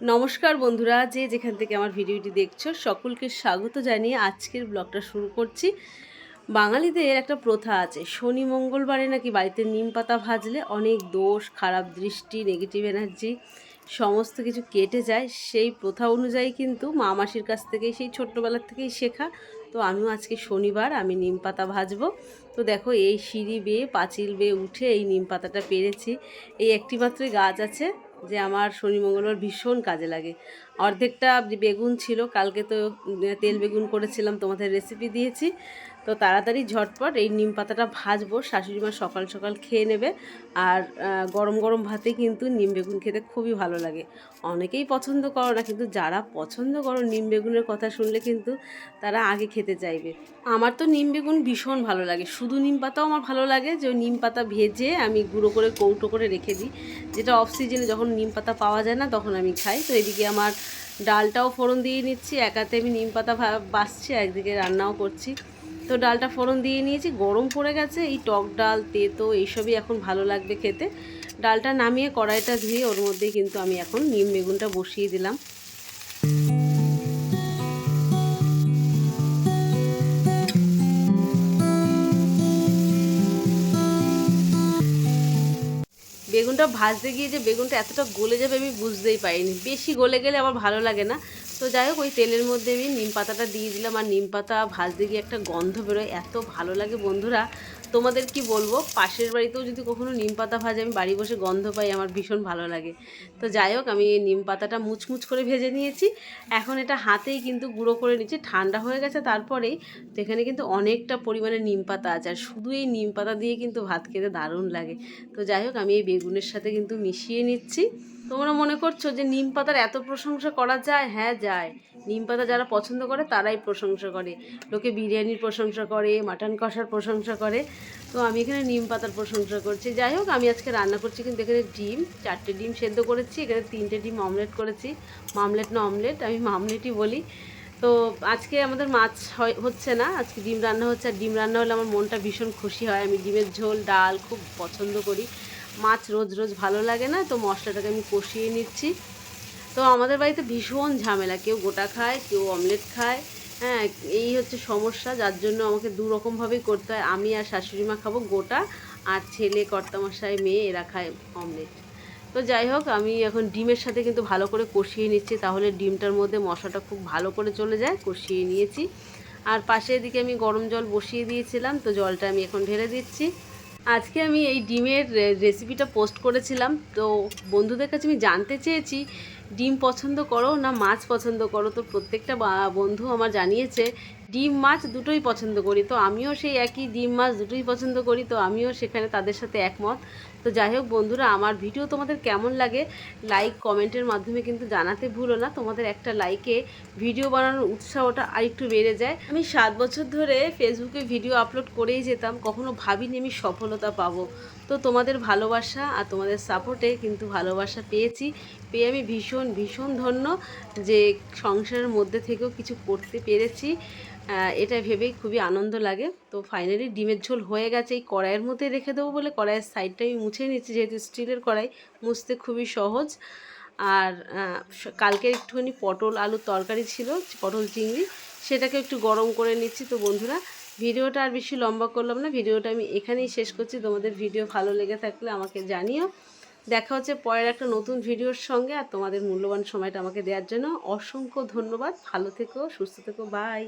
নমস্কার বন্ধুরা, যে যেখান থেকে আমার ভিডিওটি দেখছো সকলকে স্বাগত জানিয়ে আজকের ব্লগটা শুরু করছি। বাঙালিদের একটা প্রথা আছে, শনি মঙ্গলবারে নাকি বাড়িতে নিম পাতা ভাজলে অনেক দোষ, খারাপ দৃষ্টি, নেগেটিভ এনার্জি সমস্ত কিছু কেটে যায়। সেই প্রথা অনুযায়ী কিন্তু মা মাসির কাছ থেকেই, সেই ছোট্টবেলার থেকেই শেখা। তো আমিও আজকে শনিবার, আমি নিম পাতা ভাজবো। তো দেখো, এই সিঁড়ি বেয়ে, পাঁচিল বেয়ে উঠে এই নিম পাতাটা পেরেছি। এই একটি মাত্রই গাছ আছে যে আমার শনি মঙ্গলবার ভীষণ কাজে লাগে। অর্ধেকটা বেগুন ছিল, কালকে তো তেল বেগুন করেছিলাম, তোমাদের রেসিপি দিয়েছি। তো তাড়াতাড়ি ঝটপট এই নিম পাতাটা ভাজবো, শাশুড়ি মা সকাল সকাল খেয়ে নেবে। আর গরম গরম ভাতে কিন্তু নিম বেগুন খেতে খুবই ভালো লাগে। অনেকেই পছন্দ করো না, কিন্তু যারা পছন্দ করো নিম বেগুনের কথা শুনলে কিন্তু তারা আগে খেতে চাইবে। আমার তো নিম বেগুন ভীষণ ভালো লাগে। শুধু নিম পাতাও আমার ভালো লাগে, যে ওই নিম পাতা ভেজে আমি গুঁড়ো করে কৌটো করে রেখে দিই, যেটা অফ সিজনে যখন নিম পাতা পাওয়া যায় না তখন আমি খাই। তো এদিকে আমার ডালটাও ফোড়ন দিয়ে নিচ্ছি, একাতে আমি নিম পাতা বাছছি, একদিকে রান্নাও করছি। তো ডালটা ফোড়ন দিয়ে নিয়েছি, গরম পড়ে গেছে। এই টক ডাল, তেতো এইসবই এখন ভালো লাগবে খেতে। ডালটা নামিয়ে কড়াইটা ধুয়ে ওর মধ্যেই কিন্তু আমি এখন নিম বেগুনটা বসিয়ে দিলাম। বেগুনটা ভাজতে গিয়ে যে বেগুনটা এতটা গলে যাবে আমি বুঝতেই পারিনি। বেশি গলে গেলে আমার ভালো লাগে না। তো যাই হোক, ওই তেলের মধ্যে আমি নিম পাতাটা দিয়ে দিলাম। আর নিম পাতা ভাজতে গিয়ে একটা গন্ধ বেরোয়, এত ভালো লাগে বন্ধুরা, তোমাদের কি বলবো। পাশের বাড়িতেও যদি কখনো নিম পাতা ভাজে, আমি বাড়ি বসে গন্ধ পাই, আমার ভীষণ ভালো লাগে। তো যাই হোক, আমি এই নিম পাতাটা মুচমুচ করে ভেজে নিয়েছি। এখন এটা হাতেই কিন্তু গুঁড়ো করে নিচ্ছি, ঠান্ডা হয়ে গেছে তারপরেই। তো এখানে কিন্তু অনেকটা পরিমাণে নিম পাতা আছে, আর শুধু এই নিম পাতা দিয়ে কিন্তু ভাত খেতে দারুণ লাগে। তো যাই হোক, আমি এই বেগুনের সাথে কিন্তু মিশিয়ে নিচ্ছি। তোমরা মনে করছো যে নিম পাতার এত প্রশংসা করা যায়? হ্যাঁ যায়। নিম পাতা যারা পছন্দ করে তারাই প্রশংসা করে। লোকে বিরিয়ানির প্রশংসা করে, মাটন কষার প্রশংসা করে। তো আমি এখানে নিম পাতার প্রশংসা করছি। যাই হোক, আমি আজকে রান্না করছি কিন্তু এখানে ডিম, 4টে ডিম সেদ্ধ করেছি, এখানে 3টে ডিম অমলেট করেছি। মামলেট না অমলেট, আমি মামলেটই বলি। তো আজকে আমাদের মাছ হচ্ছে না, আজকে ডিম রান্না হচ্ছে। আর ডিম রান্না হলে আমার মনটা ভীষণ খুশি হয়। আমি ডিমের ঝোল, ডাল খুব পছন্দ করি। মাছ রোজ রোজ ভালো লাগে না, তো মশলাটাকে আমি কষিয়ে নিচ্ছি। তো আমাদের বাড়িতে ভীষণ ঝামেলা, কেউ গোটা খায়, কেউ অমলেট খায়। হ্যাঁ, এই হচ্ছে সমস্যা, যার জন্য আমাকে দু রকমভাবেই করতে হয়। আমি আর শাশুড়ি মা খাবো গোটা, আর ছেলে, কর্তামশাই, মেয়ে এরা খায় অমলেট। তো যাই হোক, আমি এখন ডিমের সাথে কিন্তু ভালো করে কষিয়ে নিচ্ছি, তাহলে ডিমটার মধ্যে মশলাটা খুব ভালো করে চলে যায়। কষিয়ে নিয়েছি। আর পাশে এদিকে আমি গরম জল বসিয়ে দিয়েছিলাম, তো জলটা আমি এখন ঢেলে দিচ্ছি। আজকে আমি এই ডিমের রেসিপিটা পোস্ট করেছিলাম, তো বন্ধুদের কাছে আমি জানতে চেয়েছি ডিম পছন্দ করো না মাছ পছন্দ করো। তো প্রত্যেকটা বন্ধু আমার জানিয়েছে ডিম মাছ দুটোই পছন্দ করি। তো আমিও সেই একই, ডিম মাছ দুটোই পছন্দ করি। তো আমিও সেখানে তাদের সাথে একমত। তো যাই হোক বন্ধুরা, আমার ভিডিও তোমাদের কেমন লাগে লাইক কমেন্টের মাধ্যমে কিন্তু জানাতে ভুলো না। তোমাদের একটা লাইকে ভিডিও বানানোর উৎসাহটা আরেকটু বেড়ে যায়। আমি 7 বছর ধরে ফেসবুকে ভিডিও আপলোড করেই যেতাম, কখনো ভাবিনি আমি সফলতা পাবো। তো তোমাদের ভালোবাসা আর তোমাদের সাপোর্টে কিন্তু ভালোবাসা পেয়েছি। পেয়ে আমি ভীষণ ভীষণ ধন্য যে সংসারের মধ্যে থেকেও কিছু করতে পেরেছি। এটা ভেবেই খুবই আনন্দ লাগে। তো ফাইনালি ডিমের ঝোল হয়ে গেছে। এই কড়াইয়ের মধ্যে রেখে দেবো বলে কড়াইয়ের সাইডটা আমি মুছে নিচ্ছি, যেহেতু স্টিলের কড়াই, মুছতে খুবই সহজ। আর কালকে একটুখানি পটল আলুর তরকারি ছিল, পটল চিংড়ি, সেটাকে একটু গরম করে নিচ্ছি। তো বন্ধুরা, ভিডিওটা আর বেশি লম্বা করলাম না, ভিডিওটা আমি এখানেই শেষ করছি। তোমাদের ভিডিও ভালো লেগে থাকলে আমাকে জানিও। দেখা হচ্ছে পরের একটা নতুন ভিডিওর সঙ্গে। আর তোমাদের মূল্যবান সময়টা আমাকে দেওয়ার জন্য অসংখ্য ধন্যবাদ। ভালো থেকো, সুস্থ থেকো, বাই।